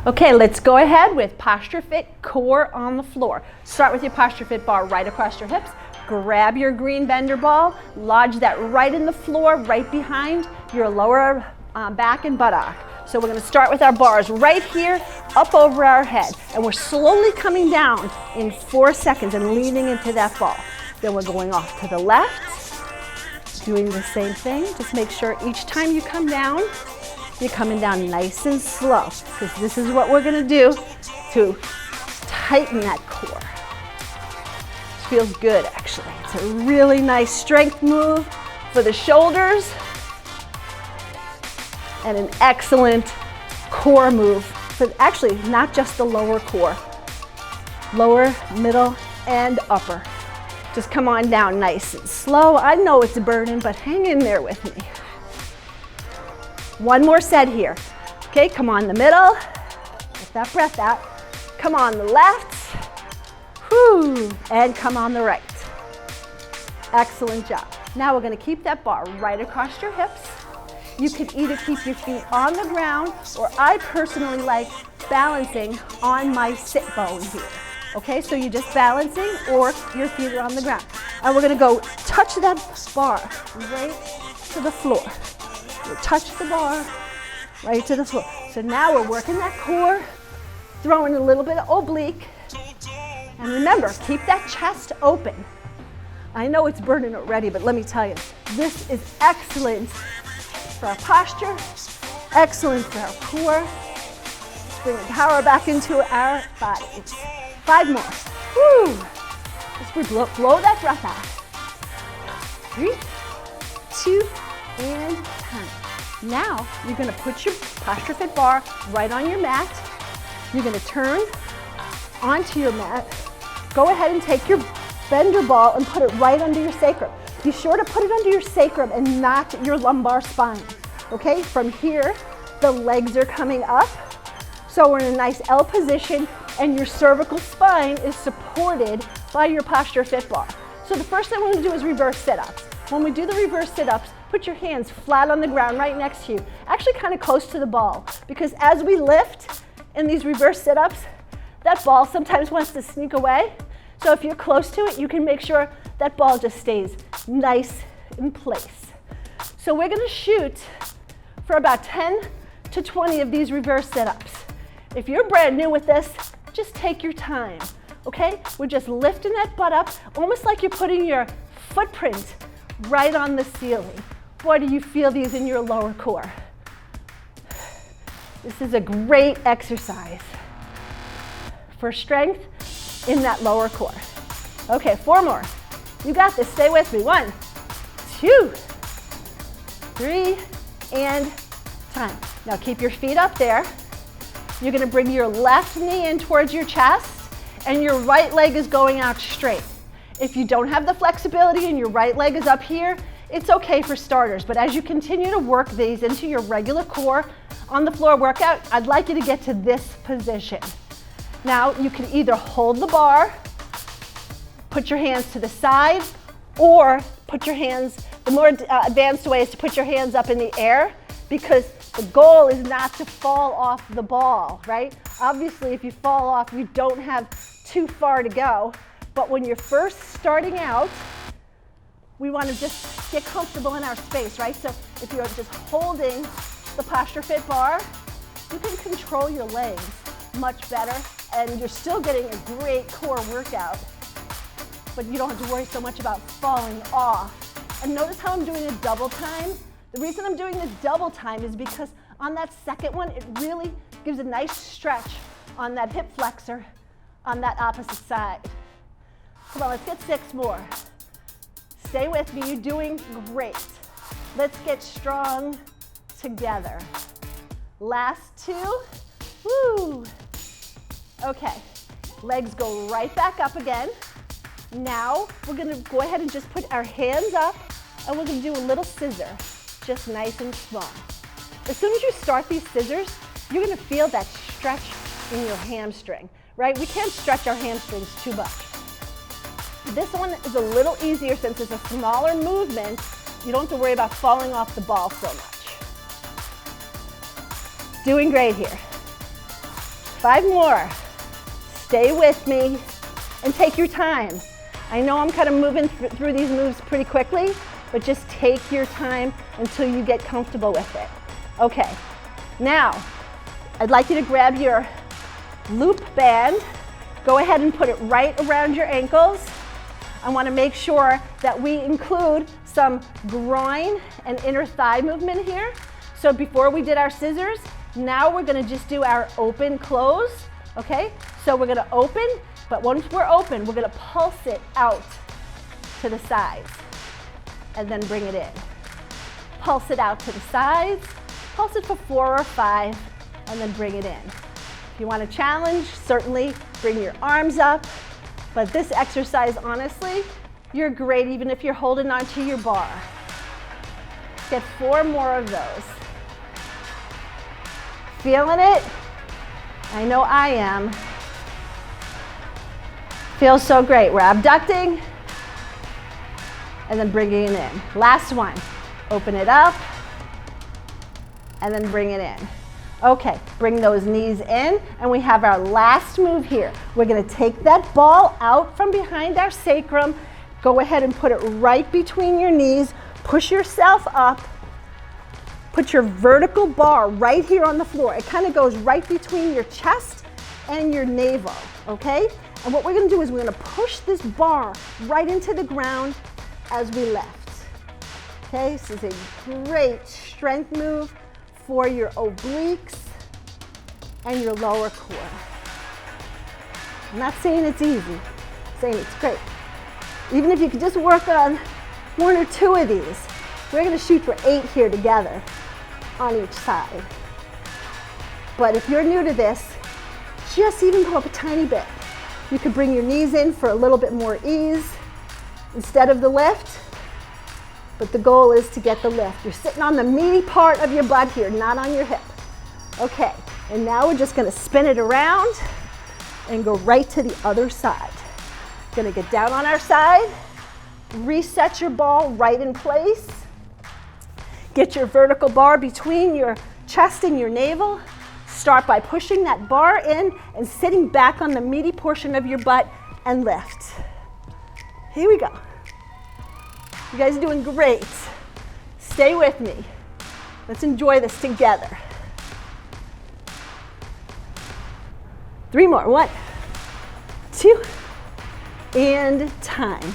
Okay, let's go ahead with PostureFit core on the floor. Start with your PostureFit bar right across your hips. Grab your green bender ball, lodge that right in the floor, right behind your lower back and buttock. So we're going to start with our bars right here, up over our head. And we're slowly coming down in 4 seconds and leaning into that ball. Then we're going off to the left, doing the same thing. Just make sure each time you come down, you're coming down nice and slow, because this is what we're going to do to tighten that core. This feels good, actually. It's a really nice strength move for the shoulders and an excellent core move for actually not just the lower core, lower, middle, and upper. Just come on down nice and slow. I know it's a burden, but hang in there with me. One more set here. Okay, come on the middle. Get that breath out. Come on the left. Whew, and come on the right. Excellent job. Now we're going to keep that bar right across your hips. You can either keep your feet on the ground, or I personally like balancing on my sit bone here. Okay, so you're just balancing, or your feet are on the ground. And we're going to go touch that bar right to the floor. We'll touch the bar right to the floor. So now we're working that core, throwing a little bit of oblique. And remember, keep that chest open. I know it's burning already, but let me tell you, this is excellent for our posture, excellent for our core. Let's bring the power back into our bodies. 5 more. Woo! Just blow that breath out. 3, 2, and 10. Now, you're going to put your PostureFit bar right on your mat. You're going to turn onto your mat. Go ahead and take your bender ball and put it right under your sacrum. Be sure to put it under your sacrum and not your lumbar spine. Okay, from here, the legs are coming up. So we're in a nice L position, and your cervical spine is supported by your PostureFit bar. So the first thing we're going to do is reverse sit-ups. When we do the reverse sit-ups, put your hands flat on the ground right next to you, actually kind of close to the ball, because as we lift in these reverse sit-ups, that ball sometimes wants to sneak away. So if you're close to it, you can make sure that ball just stays nice in place. So we're going to shoot for about 10 to 20 of these reverse sit-ups. If you're brand new with this, just take your time, okay? We're just lifting that butt up, almost like you're putting your footprint right on the ceiling. Boy, do you feel these in your lower core. This is a great exercise for strength in that lower core. Okay, 4 more. You got this, stay with me. 1, 2, 3, and time. Now keep your feet up there. You're gonna bring your left knee in towards your chest, and your right leg is going out straight. If you don't have the flexibility and your right leg is up here, it's okay for starters, but as you continue to work these into your regular core on the floor workout, I'd like you to get to this position. Now, you can either hold the bar, put your hands to the side, or put your hands, the more advanced way is to put your hands up in the air, because the goal is not to fall off the ball, right? Obviously, if you fall off, you don't have too far to go. But when you're first starting out, we want to just get comfortable in our space, right? So if you're just holding the PostureFit bar, you can control your legs much better, and you're still getting a great core workout, but you don't have to worry so much about falling off. And notice how I'm doing a double time? The reason I'm doing the double time is because on that second one, it really gives a nice stretch on that hip flexor on that opposite side. Come on, let's get 6 more. Stay with me, you're doing great. Let's get strong together. Last 2, woo. Okay, legs go right back up again. Now, we're gonna go ahead and just put our hands up, and we're gonna do a little scissor, just nice and small. As soon as you start these scissors, you're gonna feel that stretch in your hamstring, right? We can't stretch our hamstrings too much. This one is a little easier since it's a smaller movement. You don't have to worry about falling off the ball so much. Doing great here. 5 more. Stay with me and take your time. I know I'm kind of moving through these moves pretty quickly, but just take your time until you get comfortable with it. Okay, now I'd like you to grab your loop band. Go ahead and put it right around your ankles. I want to make sure that we include some groin and inner thigh movement here. So before we did our scissors, now we're going to just do our open close, okay? So we're going to open, but once we're open, we're going to pulse it out to the sides and then bring it in. Pulse it out to the sides, pulse it for 4 or 5, and then bring it in. If you want to challenge, certainly bring your arms up. But this exercise, honestly, you're great even if you're holding onto your bar. Get 4 more of those. Feeling it? I know I am. Feels so great. We're abducting and then bringing it in. Last one. Open it up and then bring it in. Okay, bring those knees in, and we have our last move here. We're going to take that ball out from behind our sacrum. Go ahead and put it right between your knees. Push yourself up. Put your vertical bar right here on the floor. It kind of goes right between your chest and your navel, okay? And what we're going to do is we're going to push this bar right into the ground as we lift. Okay, this is a great strength move for your obliques and your lower core. I'm not saying it's easy, I'm saying it's great. Even if you could just work on 1 or 2 of these, we're gonna shoot for 8 here together on each side. But if you're new to this, just even go up a tiny bit. You could bring your knees in for a little bit more ease instead of the lift. But the goal is to get the lift. You're sitting on the meaty part of your butt here, not on your hip. Okay, and now we're just gonna spin it around and go right to the other side. Gonna get down on our side, reset your ball right in place. Get your vertical bar between your chest and your navel. Start by pushing that bar in and sitting back on the meaty portion of your butt and lift. Here we go. You guys are doing great. Stay with me. Let's enjoy this together. 3 more. 1, 2, and time.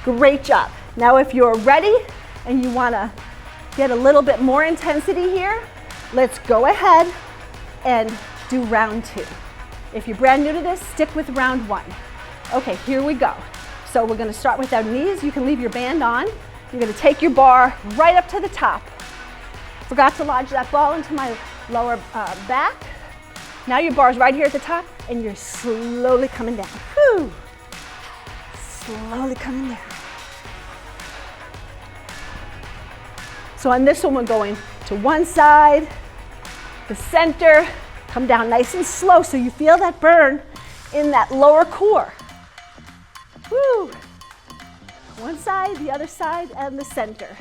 Great job. Now if you're ready and you want to get a little bit more intensity here, let's go ahead and do round 2. If you're brand new to this, stick with round 1. Okay, here we go. So we're going to start with our knees. You can leave your band on. You're going to take your bar right up to the top. Forgot to lodge that ball into my lower back. Now your bar's right here at the top, and you're slowly coming down. Whew. Slowly coming down. So on this one, we're going to one side, the center, come down nice and slow so you feel that burn in that lower core. Woo! One side, the other side, and the center.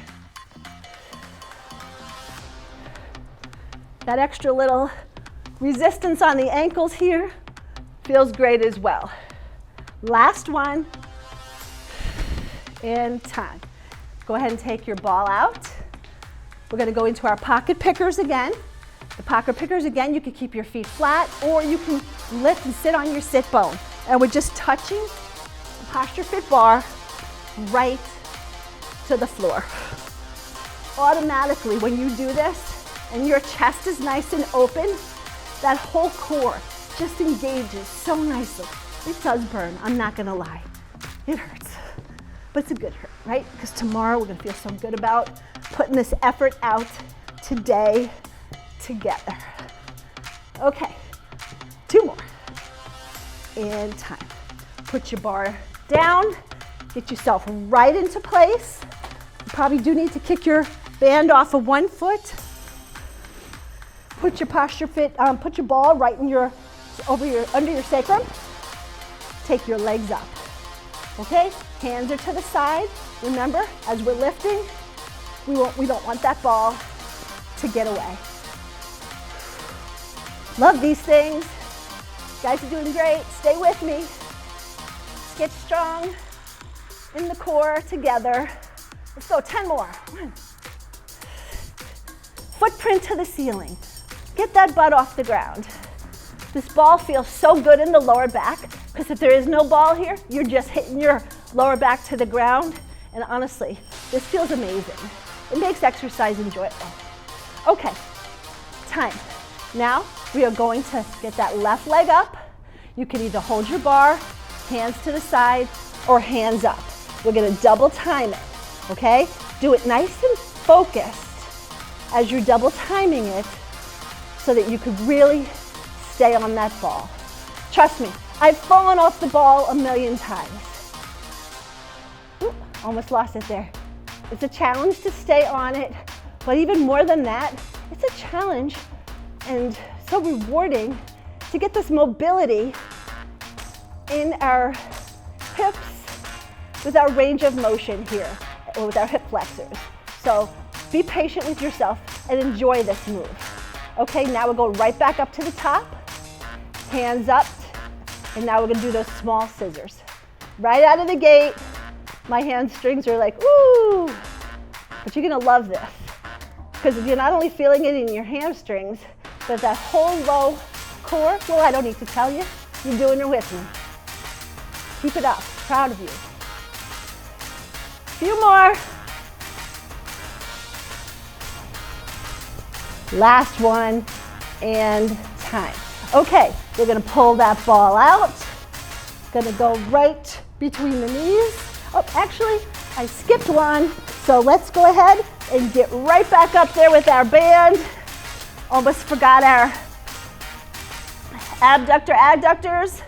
That extra little resistance on the ankles here feels great as well. Last one, and time. Go ahead and take your ball out. We're gonna go into our pocket pickers again. The pocket pickers, again, you can keep your feet flat, or you can lift and sit on your sit bone. And we're just touching the PostureFit bar right to the floor. Automatically, when you do this and your chest is nice and open, that whole core just engages so nicely. It does burn, I'm not gonna lie. It hurts, but it's a good hurt, right? Because tomorrow we're gonna feel so good about putting this effort out today together. Okay, 2 more. And time. Put your bar down, get yourself right into place. You probably do need to kick your band off of one foot. Put your PostureFit, put your ball right in under your sacrum. Take your legs up. Okay, hands are to the side. Remember, as we're lifting, we don't want that ball to get away. Love these things. Guys are doing great. Stay with me. Let's get strong in the core together. Let's go, 10 more. 1. Footprint to the ceiling. Get that butt off the ground. This ball feels so good in the lower back because if there is no ball here, you're just hitting your lower back to the ground. And honestly, this feels amazing. It makes exercise enjoyable. Okay, time. Now we are going to get that left leg up. You can either hold your bar, hands to the side, or hands up. We're gonna double time it, okay? Do it nice and focused as you're double timing it so that you could really stay on that ball. Trust me, I've fallen off the ball a million times. Ooh, almost lost it there. It's a challenge to stay on it, but even more than that, it's a challenge and so rewarding to get this mobility in our hips with our range of motion here, or with our hip flexors. So be patient with yourself and enjoy this move. Okay, now we'll go right back up to the top, hands up, and now we're gonna do those small scissors. Right out of the gate, my hamstrings are like, ooh, but you're gonna love this because you're not only feeling it in your hamstrings, but that whole low core, well, I don't need to tell you, you're doing it with me. Keep it up, proud of you. Few more. Last one, and time. Okay, we're gonna pull that ball out. Gonna go right between the knees. Oh, actually, I skipped one, so let's go ahead and get right back up there with our band. Almost forgot our adductors.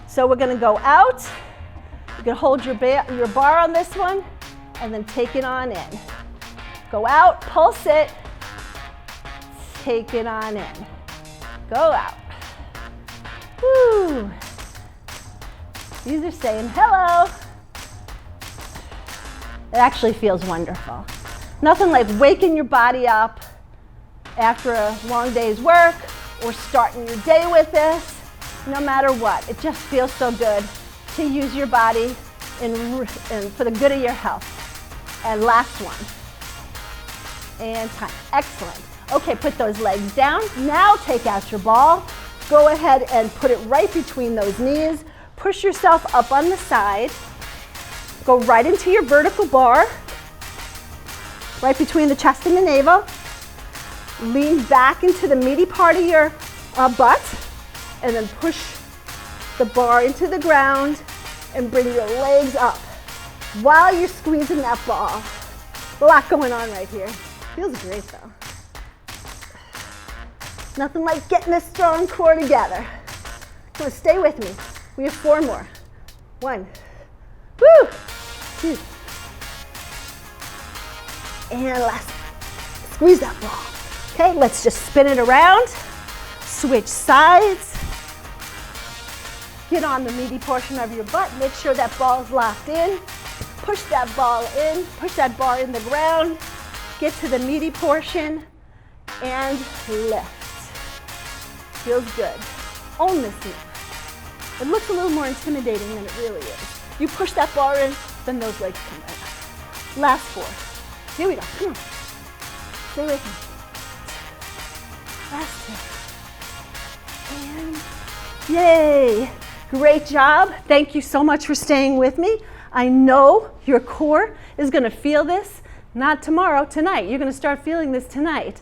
So we're gonna go out. You can hold your bar on this one, and then take it on in. Go out, pulse it, take it on in. Go out. Woo. These are saying hello. It actually feels wonderful. Nothing like waking your body up after a long day's work or starting your day with this, no matter what. It just feels so good to use your body and for the good of your health. And last one. And time. Excellent. Okay, put those legs down. Now take out your ball. Go ahead and put it right between those knees. Push yourself up on the side. Go right into your vertical bar, right between the chest and the navel. Lean back into the meaty part of your butt, and then push the bar into the ground and bring your legs up while you're squeezing that ball. A lot going on right here. Feels great though. Nothing like getting a strong core together. Come on, stay with me. We have 4 more. 1, woo, 2, and last. Squeeze that ball. Okay, let's just spin it around. Switch sides. Get on the meaty portion of your butt. Make sure that ball is locked in. Push that ball in. Push that bar in the ground. Get to the meaty portion and lift. Feels good. Own this move. It looks a little more intimidating than it really is. You push that bar in, then those legs come right up. Last 4. Here we go. Come on. Stay with me. Last 2. And yay. Great job. Thank you so much for staying with me. I know your core is going to feel this, not tomorrow, tonight. You're going to start feeling this tonight.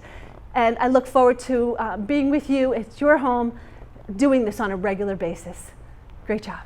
And I look forward to being with you at your home, doing this on a regular basis. Great job.